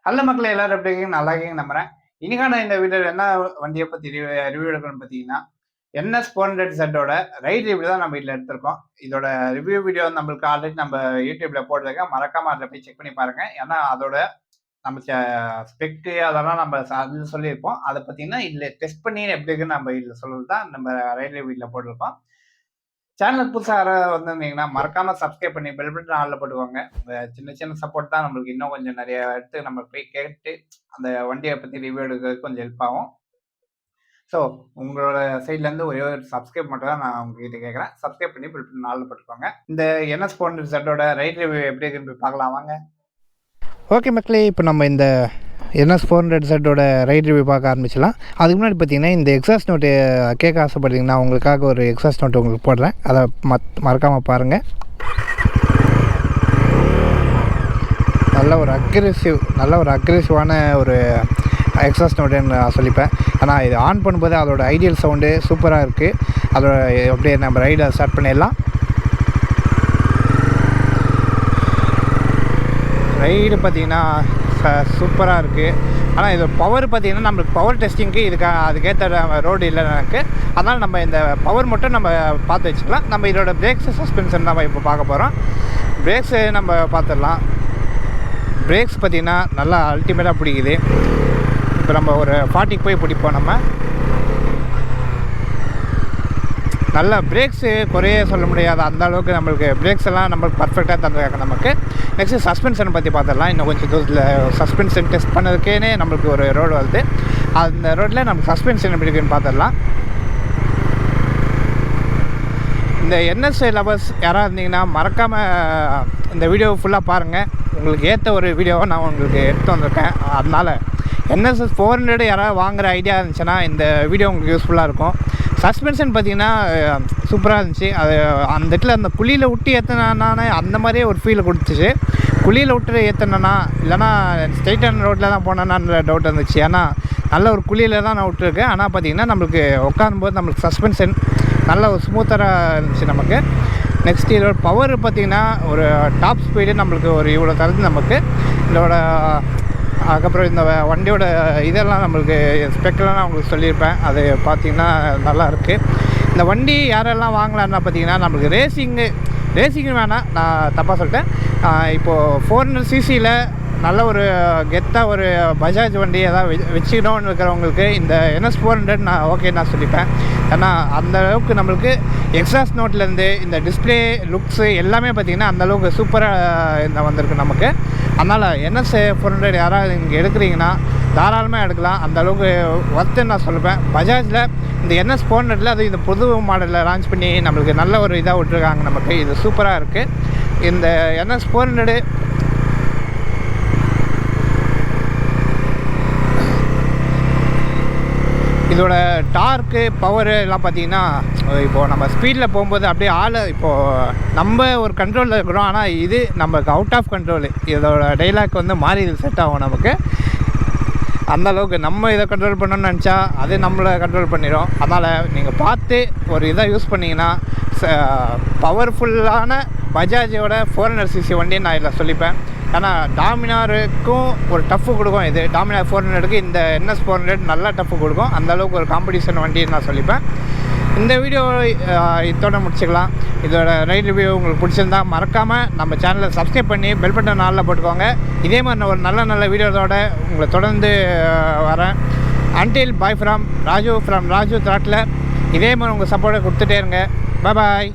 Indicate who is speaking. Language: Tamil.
Speaker 1: நல்ல மக்களே எல்லாரும் எப்படி இருக்கீங்க? நல்லா இருக்கீங்கன்னு நம்புறேன். இன்னைக்கான இந்த வீடியோல என்ன வண்டிய பத்தி ரிவ்யூ எடுக்கணும்னு பார்த்தீங்கன்னா, என்எஸ் 400Zஓட ரைட் ரிவ்யூ தான் நம்ம இதுல எடுத்திருக்கோம். இதோட ரிவ்யூ வீடியோ நம்மளுக்கு ஆல்ரெடி நம்ம YouTubeல போட்டிருக்கேன். மறக்காம அதில போய் செக் பண்ணி பாருங்க. ஏன்னா அதோட நம்ம ஸ்பெக்கு அதெல்லாம் நம்ம அதில சொல்லியிருப்போம். அத பார்த்தீங்கன்னா, இதுல டெஸ்ட் பண்ணி எப்படி இருக்குன்னு நம்ம இதுல சொல்றது தான் நம்ம ரைட் ரிவ்யூல போட்டிருக்கோம். சேனலுக்கு புதுசா யாராவது வந்திருந்தீங்கன்னா, மறக்காம சப்ஸ்கிரைப் பண்ணி பெல் பட்டன் ஆல்ல போட்டுக்கோங்க. உங்க சின்ன சின்ன சப்போர்ட் தான் நம்மளுக்கு இன்னும் கொஞ்சம் நெறைய இடத்துக்கு நம்ம போய் கேட்டு, அந்த வண்டிய பத்தி ரிவ்யூ எடுக்கிறதுக்கு கொஞ்சம் ஹெல்ப் ஆகும். ஸோ, உங்களோட சைட்லேருந்து ஒரே ஒரு சப்ஸ்கிரைப் மட்டும் தான் நான் உங்ககிட்ட கேட்குறேன். சப்ஸ்கிரைப் பண்ணி பெல் பட்டன் ஆல்ல போட்டுக்கோங்க. இந்த NS 400Zஓட ரைட் ரிவ்யூ எப்படி இருக்குன்னு போய் பார்க்கலாம் வாங்க.
Speaker 2: ஓகே மக்களே, இப்போ நம்ம இந்த NS 400Zஓட ரைட் ரிவ்யூ பார்க்க ஆரம்பிச்சிடலாம். அதுக்கு முன்னாடி பார்த்தீங்கன்னா, இந்த எக்ஸாஸ்ட் நோட்டு கேட்க ஆசைப்பட்டீங்கன்னா உங்களுக்காக ஒரு எக்ஸாஸ்ட் நோட்டு உங்களுக்கு போடுறேன். அதை மறக்காமல் பாருங்கள். நல்ல ஒரு அக்ரெசிவான ஒரு எக்ஸாஸ்ட் நோட்டுன்னு நான் சொல்லிப்பேன். ஆனால் இது ஆன் பண்ணும்போது அதோட ஐடியல் சவுண்டு சூப்பராக இருக்குது. அதோட அப்படியே நம்ம ரைடை ஸ்டார்ட் பண்ணிடலாம். ரைடு பார்த்திங்கன்னா சூப்பராக இருக்குது. ஆனால் இது பவர் பார்த்திங்கன்னா நம்மளுக்கு பவர் டெஸ்டிங்க்கு அதுக்கேற்ற ரோடு இல்லை எனக்கு. அதனால் நம்ம இந்த பவர் மட்டும் நம்ம பார்த்து வச்சுக்கலாம். நம்ம இதோட பிரேக்ஸு சஸ்பென்ஷன் நம்ம இப்போ பார்க்க போகிறோம். பிரேக்ஸு நம்ம பார்த்துடலாம். பிரேக்ஸ் பார்த்திங்கன்னா நல்லா அல்டிமேட்டாக பிடிக்குது. இப்போ நம்ம ஒரு 40க்கு போய் பிடிப்போம். நம்ம நல்ல பிரேக்ஸு குறைய சொல்ல முடியாது, அந்த அளவுக்கு நம்மளுக்கு பிரேக்ஸ் எல்லாம் நம்மளுக்கு பர்ஃபெக்டாக தந்துருக்காங்க நமக்கு. நெக்ஸ்ட்டு சஸ்பென்ஷனை பற்றி பார்த்துடலாம். இன்னும் கொஞ்சம் தூரத்தில் சஸ்பென்ஷன் டெஸ்ட் பண்ணதுக்கேனே நம்மளுக்கு ஒரு ரோடு வருது. அந்த ரோட்டில் நமக்கு சஸ்பென்ஷன் எப்படி இருக்குன்னு பார்த்துடலாம். இந்த NS லவர்ஸ் யாராக இருந்தீங்கன்னா மறக்காமல் இந்த வீடியோ ஃபுல்லாக பாருங்கள். உங்களுக்கு ஏற்ற ஒரு வீடியோவை நான் உங்களுக்கு எடுத்து வந்திருக்கேன். அதனால் NS 400 யாராவது வாங்குகிற ஐடியா இருந்துச்சுன்னா இந்த வீடியோ உங்களுக்கு யூஸ்ஃபுல்லாக இருக்கும். சஸ்பென்ஷன் பார்த்திங்கன்னா சூப்பராக இருந்துச்சு. அது அந்த இடத்துல அந்த குழியில் விட்டு ஏற்றினானே அந்த மாதிரியே ஒரு ஃபீல் கொடுத்துச்சு. குழியில் விட்டு ஏற்றினா இல்லைனா ஸ்ட்ரைட்டான ரோட்டில் தான் போனேன்னான்ற டவுட் இருந்துச்சு. ஏன்னா நல்ல ஒரு குழியில் தான் நான் விட்டுருக்கேன். ஆனால் பார்த்திங்கன்னா நம்மளுக்கு உட்காரும்போது நம்மளுக்கு சஸ்பென்ஷன் நல்ல ஒரு ஸ்மூத்தராக இருந்துச்சு நமக்கு. நெக்ஸ்ட் இதோட பவர் பார்த்திங்கன்னா ஒரு டாப் ஸ்பீடு நம்மளுக்கு ஒரு இவ்வளோ தருது நமக்கு. இதோட அதுக்கப்புறம் இந்த வண்டியோட இதெல்லாம் நம்மளுக்கு ஸ்பெக்கெல்லாம் நான் உங்களுக்கு சொல்லியிருப்பேன். அது பார்த்திங்கன்னா நல்லாயிருக்கு. இந்த வண்டி யாரெல்லாம் வாங்கலான்னா பார்த்திங்கன்னா நம்மளுக்கு ரேசிங்கு வேணாம், நான் தப்பாக சொல்லிட்டேன். இப்போது 400cc நல்ல ஒரு கெத்தாக ஒரு பஜாஜ் வண்டி எதாவது வச்சுக்கணும்னு இருக்கிறவங்களுக்கு இந்த NS 400 நான் ஓகே நான் சொல்லிப்பேன். ஏன்னா அந்த அளவுக்கு நம்மளுக்கு எக்ஸாஸ்ட் நோட்லேருந்து இந்த டிஸ்பிளே லுக்ஸு எல்லாமே பார்த்திங்கன்னா அந்தளவுக்கு சூப்பராக வந்திருக்கு நமக்கு. அதனால் NS 400 யாராவது இங்கே எடுக்கிறீங்கன்னா தாராளமாக எடுக்கலாம். அந்தளவுக்கு ஒர்த்துன்னு நான் சொல்லுவேன். பஜாஜில் இந்த NS 400 அது இந்த புது மாடலில் லான்ச் பண்ணி நம்மளுக்கு நல்ல ஒரு இதாக விட்டுருக்காங்க நமக்கு. இது சூப்பராக இருக்குது. இந்த NS 400 இதோட டார்க்கு பவரு எல்லாம் பார்த்திங்கன்னா இப்போது நம்ம ஸ்பீடில் போகும்போது அப்படியே இப்போது நம்ம ஒரு கண்ட்ரோலில் இருக்கிறோம். ஆனால் இது நமக்கு அவுட் ஆஃப் கண்ட்ரோலு. இதோட டைலாக் மாறி இது செட் ஆகும் நமக்கு. அந்தளவுக்கு நம்ம இதை கண்ட்ரோல் பண்ணணும்னு நினச்சா அது நம்மளை கண்ட்ரோல் பண்ணிடும். அதனால் நீங்கள் பார்த்து ஒரு இதை யூஸ் பண்ணிங்கன்னா பவர்ஃபுல்லான பஜாஜோட 400cc வண்டின்னு நான் இதில் சொல்லிப்பேன். ஏன்னா டாமினாருக்கும் ஒரு டஃப்பு கொடுக்கும். இது டாமினார் 400க்கு இந்த NS 400 நல்லா டஃப்பு கொடுக்கும். அந்தளவுக்கு ஒரு காம்படிஷன் வண்டின்னு நான் சொல்லிப்பேன். இந்த வீடியோ இதோட முடிச்சுக்கலாம். இதோட ரைட் ரிவ்யூ உங்களுக்கு பிடிச்சிருந்தா மறக்காமல் நம்ம சேனலை சப்ஸ்கிரைப் பண்ணி பெல் பட்டன் ஆல்ல போட்டுக்கோங்க. இதே மாதிரி நான் ஒரு நல்ல வீடியோவோட உங்களை தொடர்ந்து வரேன். Until bye from Raju throttle. இதே மாதிரி உங்கள் சப்போர்ட்டை கொடுத்துட்டே இருங்க. பாய்.